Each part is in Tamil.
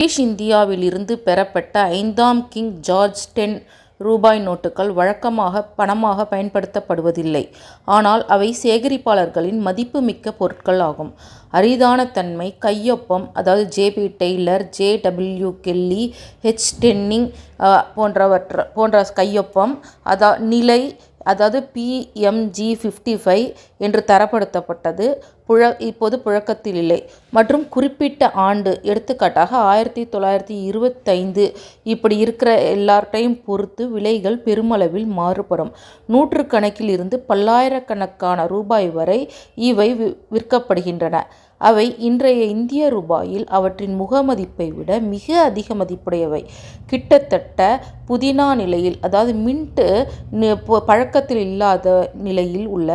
பிரிட்டிஷ் இந்தியாவிலிருந்து பெறப்பட்ட 5ஆம் கிங் ஜார்ஜ் 10 ரூபாய் நோட்டுகள் வழக்கமாக பணமாக பயன்படுத்தப்படுவதில்லை. ஆனால் அவை சேகரிப்பாளர்களின் மதிப்புமிக்க பொருட்கள் ஆகும். அரிதான தன்மை, கையொப்பம், அதாவது J P. Taylor, J W. Kelly, H. Denning போன்ற கையொப்பம் நிலை, அதாவது PMG 55 என்று தரப்படுத்தப்பட்டது இப்போது புழக்கத்தில் இல்லை. மற்றும் குறிப்பிட்ட ஆண்டு, எடுத்துக்காட்டாக 1925 இப்படி இருக்கிற எல்லார்ட்டையும் பொறுத்து விலைகள் பெருமளவில் மாறுபடும். நூற்றுக்கணக்கில் இருந்து பல்லாயிரக்கணக்கான ரூபாய் வரை இவை விற்கப்படுகின்றன. அவை இன்றைய இந்திய ரூபாயில் அவற்றின் முகமதிப்பை விட மிக அதிக மதிப்புடையவை. கிட்டத்தட்ட புதினா நிலையில், அதாவது மின்ட் பழக்கத்தில் இல்லாத நிலையில் உள்ள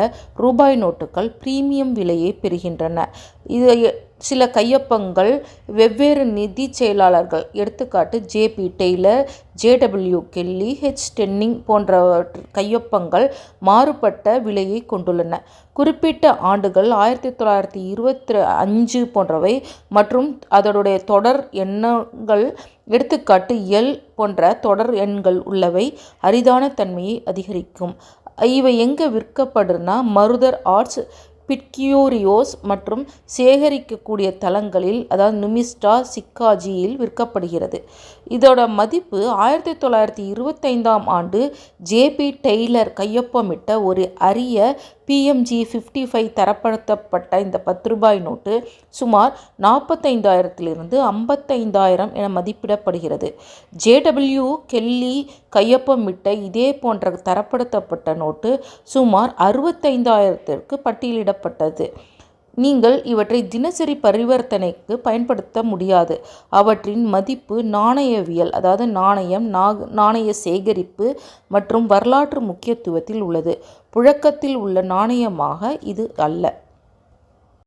ரூபாய் நோட்டுகள் பிரீமியம் விலையை பெறுகின்றன. சில கையொப்பங்கள் வெவ்வேறு நிதி செயலாளர்கள், எடுத்துக்காட்டு J P. Taylor, J W. Kelly, H. Denning போன்ற கையொப்பங்கள் மாறுபட்ட விலையை கொண்டுள்ளன. குறிப்பிட்ட ஆண்டுகள் 1925 போன்றவை மற்றும் அதனுடைய தொடர் எண்கள், எடுத்துக்காட்டு எல் போன்ற தொடர் எண்கள் உள்ளவை அரிதான தன்மையை அதிகரிக்கும். இவை எங்கே விற்கப்படுனா மருதர் ஆர்ட்ஸ், பிட்கியூரியோஸ் மற்றும் சேகரிக்கக்கூடிய தளங்களில், அதாவது நுமிஸ்டா சிக்காஜியில் விற்கப்படுகிறது. இதோட மதிப்பு 1925ஆம் ஆண்டு ஜே.பி. டெய்லர் கையொப்பமிட்ட ஒரு அரிய PMG 55 தரப்படுத்தப்பட்ட இந்த 10 ரூபாய் நோட்டு சுமார் 45,000 55,000 என மதிப்பிடப்படுகிறது. ஜே.டபிள்யூ. கெல்லி கையொப்பமிட்ட இதே போன்ற தரப்படுத்தப்பட்ட நோட்டு சுமார் 65,000 பட்டியலிடப்பட்டது. நீங்கள் இவற்றை தினசரி பரிவர்த்தனைக்கு பயன்படுத்த முடியாது. அவற்றின் மதிப்பு நாணயவியல், அதாவது நாணயம், நாணய சேகரிப்பு மற்றும் வரலாற்று முக்கியத்துவத்தில் உள்ளது. புழக்கத்தில் உள்ள நாணயமாக இது அல்ல.